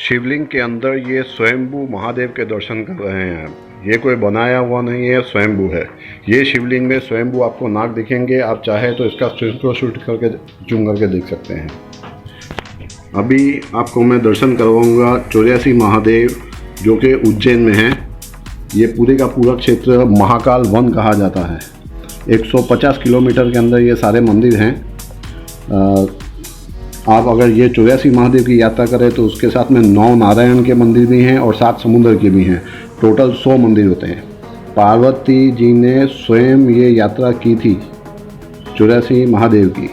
शिवलिंग के अंदर ये स्वयंभू महादेव के दर्शन कर रहे हैं। ये कोई बनाया हुआ नहीं है, स्वयंभू है। ये शिवलिंग में स्वयंभू आपको नाग दिखेंगे। आप चाहे तो इसका स्क्रीनशॉट करके जूम करके देख सकते हैं। अभी आपको मैं दर्शन करवाऊंगा 84 महादेव जो कि उज्जैन में है। ये पूरे का पूरा क्षेत्र महाकाल वन कहा जाता है। 150 किलोमीटर के अंदर ये सारे मंदिर हैं। आप अगर ये 84 महादेव की यात्रा करें तो उसके साथ में 9 नारायण के मंदिर भी हैं और 7 समुद्र के भी हैं। टोटल 100 मंदिर होते हैं। पार्वती जी ने स्वयं ये यात्रा की थी 84 महादेव की,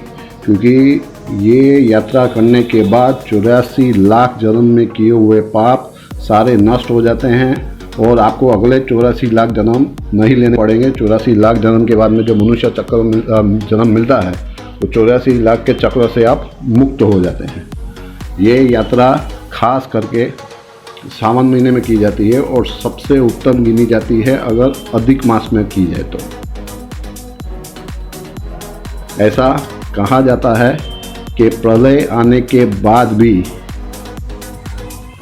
क्योंकि ये यात्रा करने के बाद 84 लाख जन्म में किए हुए पाप सारे नष्ट हो जाते हैं और आपको अगले 84 लाख जन्म नहीं लेने पड़ेंगे। 84 लाख जन्म के बाद में जो मनुष्य चक्र जन्म मिलता है तो 84 लाख के चक्र से आप मुक्त हो जाते हैं। ये यात्रा खास करके सावन महीने में की जाती है और सबसे उत्तम गिनी जाती है अगर अधिक मास में की जाए तो। ऐसा कहा जाता है कि प्रलय आने के बाद भी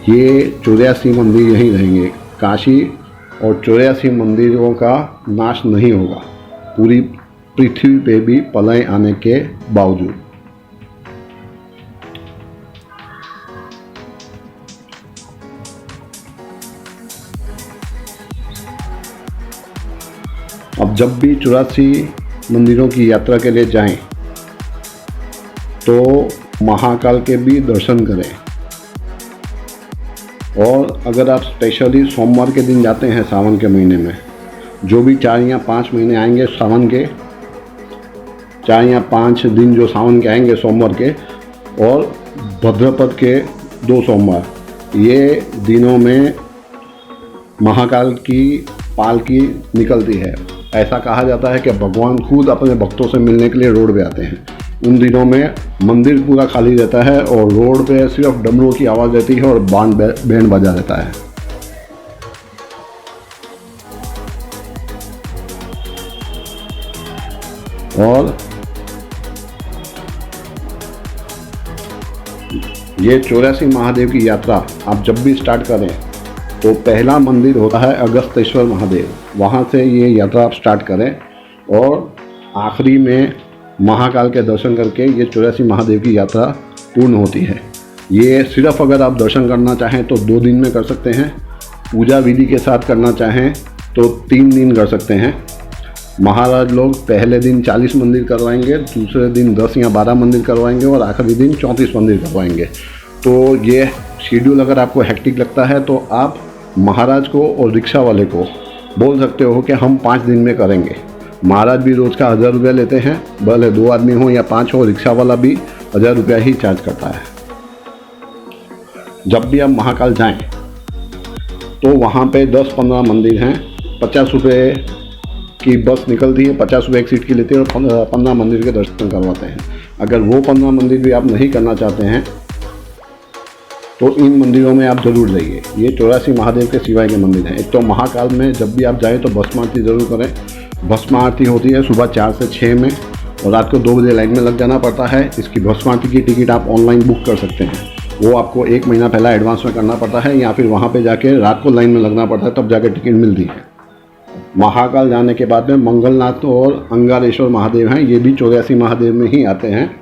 ये 84 मंदिर यहीं रहेंगे। काशी और 84 मंदिरों का नाश नहीं होगा पूरी पृथ्वी पे भी प्रलय आने के बावजूद। अब जब भी 84 मंदिरों की यात्रा के लिए जाएं तो महाकाल के भी दर्शन करें। और अगर आप स्पेशली सोमवार के दिन जाते हैं सावन के महीने में, जो भी 4 या 5 महीने आएंगे सावन के, 4 या 5 दिन जो सावन के आएंगे सोमवार के, और भद्रपद के 2 सोमवार, ये दिनों में महाकाल की पालकी निकलती है। ऐसा कहा जाता है कि भगवान खुद अपने भक्तों से मिलने के लिए रोड पे आते हैं। उन दिनों में मंदिर पूरा खाली रहता है और रोड पे सिर्फ डमरू की आवाज़ रहती है और बैंड बजा रहता है। और ये 84 महादेव की यात्रा आप जब भी स्टार्ट करें तो पहला मंदिर होता है अगस्तेश्वर महादेव। वहाँ से ये यात्रा आप स्टार्ट करें और आखिरी में महाकाल के दर्शन करके ये 84 महादेव की यात्रा पूर्ण होती है। ये सिर्फ अगर आप दर्शन करना चाहें तो 2 दिन में कर सकते हैं। पूजा विधि के साथ करना चाहें तो 3 दिन कर सकते हैं। महाराज लोग पहले दिन 40 मंदिर करवाएंगे, दूसरे दिन 10 या 12 मंदिर करवाएंगे और आखिरी दिन 34 मंदिर करवाएंगे। तो ये शेड्यूल अगर आपको हेक्टिक लगता है तो आप महाराज को और रिक्शा वाले को बोल सकते हो कि हम 5 दिन में करेंगे। महाराज भी रोज़ का 1000 रुपया लेते हैं, भले 2 आदमी हो या 5 हो, रिक्शा वाला भी 1000 रुपया ही चार्ज करता है। जब भी आप महाकाल जाएं तो वहाँ पे 10-15 मंदिर हैं। 50 रुपये की बस निकलती है, 50 रुपये एक सीट की लेती है और 15 मंदिर के दर्शन करवाते हैं। अगर वो 15 मंदिर भी आप नहीं करना चाहते हैं तो इन मंदिरों में आप ज़रूर जाइए। ये 84 महादेव के सिवाय के मंदिर हैं। एक तो महाकाल में जब भी आप जाएँ तो भस्म आरती ज़रूर करें। भस्म आरती होती है सुबह 4 से 6 में और रात को 2 बजे लाइन में लग जाना पड़ता है। इसकी भस्म आरती की टिकट आप ऑनलाइन बुक कर सकते हैं। वो आपको 1 महीना पहला एडवांस में करना पड़ता है या फिर वहाँ पे जाके रात को लाइन में लगना पड़ता है, तब जाके टिकट मिलती है। महाकाल जाने के बाद में मंगलनाथ और अंगारेश्वर महादेव हैं। ये भी 84 महादेव में ही आते हैं।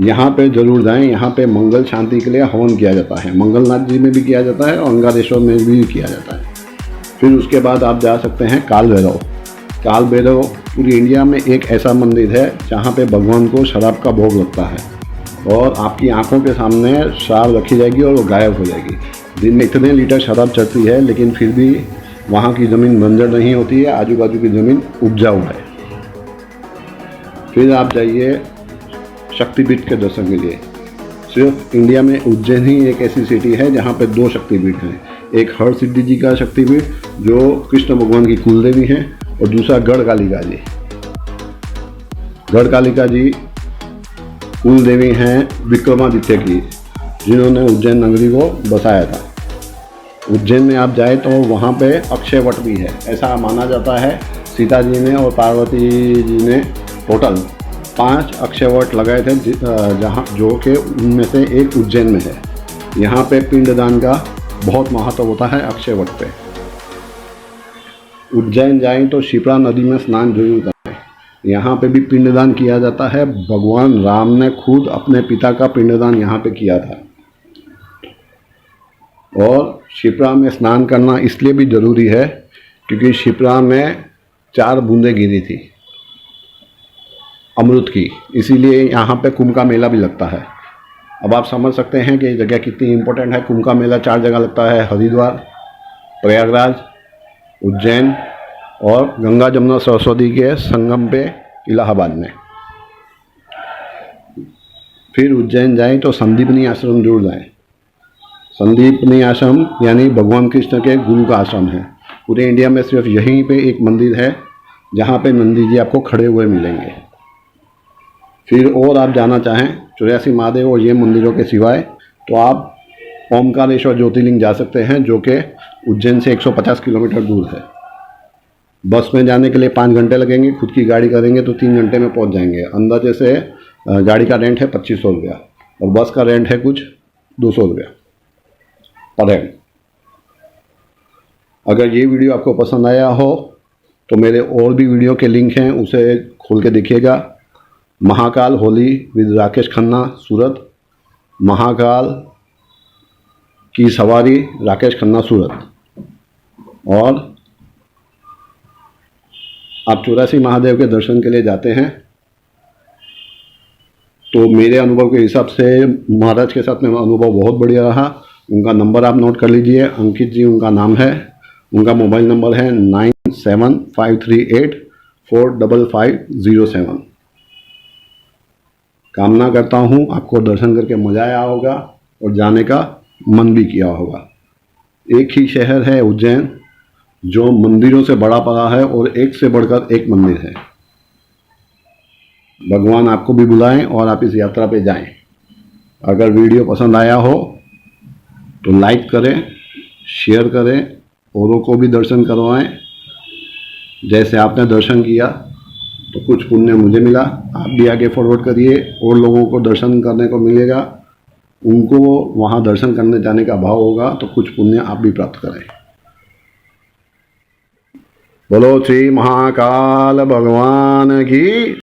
यहाँ पे ज़रूर जाएं। यहाँ पे मंगल शांति के लिए हवन किया जाता है। मंगलनाथ जी में भी किया जाता है और अंगारेश्वर में भी किया जाता है। फिर उसके बाद आप जा सकते हैं काल भैरव। काल भैरव पूरी इंडिया में एक ऐसा मंदिर है जहाँ पे भगवान को शराब का भोग लगता है और आपकी आंखों के सामने शराब रखी जाएगी और वो गायब हो जाएगी। दिन में इतने लीटर शराब चढ़ती है लेकिन फिर भी वहाँ की ज़मीन बंजर नहीं होती है, आजू बाजू की ज़मीन उपजाऊ है। फिर आप जाइए शक्तिपीठ के दर्शन के लिए। सिर्फ इंडिया में उज्जैन ही एक ऐसी सिटी है जहाँ पे 2 शक्तिपीठ हैं। एक हरसिद्धि जी का शक्तिपीठ जो कृष्ण भगवान की कुलदेवी हैं और दूसरा गढ़कालिका जी। गढ़कालिका जी कुलदेवी हैं विक्रमादित्य की, जिन्होंने उज्जैन नगरी को बसाया था। उज्जैन में आप जाए तो वहाँ पे अक्षय वट भी है। ऐसा माना जाता है सीता जी ने और पार्वती जी ने टोटल 5 अक्षय वट लगाए थे, जहाँ जो कि उनमें से एक उज्जैन में है। यहाँ पे पिंडदान का बहुत महत्व होता है अक्षय वट पे। उज्जैन जाएं तो शिप्रा नदी में स्नान जरूर करें। यहाँ पे भी पिंडदान किया जाता है। भगवान राम ने खुद अपने पिता का पिंडदान यहाँ पे किया था। और शिप्रा में स्नान करना इसलिए भी ज़रूरी है क्योंकि शिप्रा में 4 बूंदें गिरी थी अमृत की, इसीलिए यहाँ पे कुंभ का मेला भी लगता है। अब आप समझ सकते हैं कि ये जगह कितनी इम्पोर्टेंट है। कुंभ का मेला 4 जगह लगता है, हरिद्वार, प्रयागराज, उज्जैन और गंगा जमुना सरस्वती के संगम पे इलाहाबाद में। फिर उज्जैन जाएं तो संदीपनी आश्रम जरूर जाएं। संदीपनी आश्रम यानी भगवान कृष्ण के गुरु का आश्रम है। पूरे इंडिया में सिर्फ यहीं पे एक मंदिर है जहाँ पे नंदी जी आपको खड़े हुए मिलेंगे। फिर और आप जाना चाहें 84 महादेव और ये मंदिरों के सिवाय तो आप ओमकारेश्वर ज्योतिर्लिंग जा सकते हैं, जो कि उज्जैन से 150 किलोमीटर दूर है। बस में जाने के लिए 5 घंटे लगेंगे, खुद की गाड़ी करेंगे तो 3 घंटे में पहुंच जाएंगे। अंदाजे से गाड़ी का रेंट है 2500 रुपया और बस का रेंट है कुछ 200 रुपया पर हेड। अगर ये वीडियो आपको पसंद आया हो तो मेरे और भी वीडियो के लिंक हैं, उसे खोल के देखिएगा। महाकाल होली विद राकेश खन्ना सूरत, महाकाल की सवारी राकेश खन्ना सूरत। और आप 84 महादेव के दर्शन के लिए जाते हैं तो मेरे अनुभव के हिसाब से महाराज के साथ मेरा अनुभव बहुत बढ़िया रहा। उनका नंबर आप नोट कर लीजिए, अंकित जी उनका नाम है। उनका मोबाइल नंबर है 9753845507। कामना करता हूँ आपको दर्शन करके मज़ा आया होगा और जाने का मन भी किया होगा। एक ही शहर है उज्जैन जो मंदिरों से बड़ा पड़ा है और एक से बढ़कर एक मंदिर है। भगवान आपको भी बुलाएं और आप इस यात्रा पे जाएं। अगर वीडियो पसंद आया हो तो लाइक करें, शेयर करें, औरों को भी दर्शन करवाएं। जैसे आपने दर्शन किया तो कुछ पुण्य मुझे मिला, आप भी आगे फॉरवर्ड करिए और लोगों को दर्शन करने को मिलेगा। उनको वहाँ दर्शन करने जाने का भाव होगा तो कुछ पुण्य आप भी प्राप्त करें। बोलो श्री महाकाल भगवान की।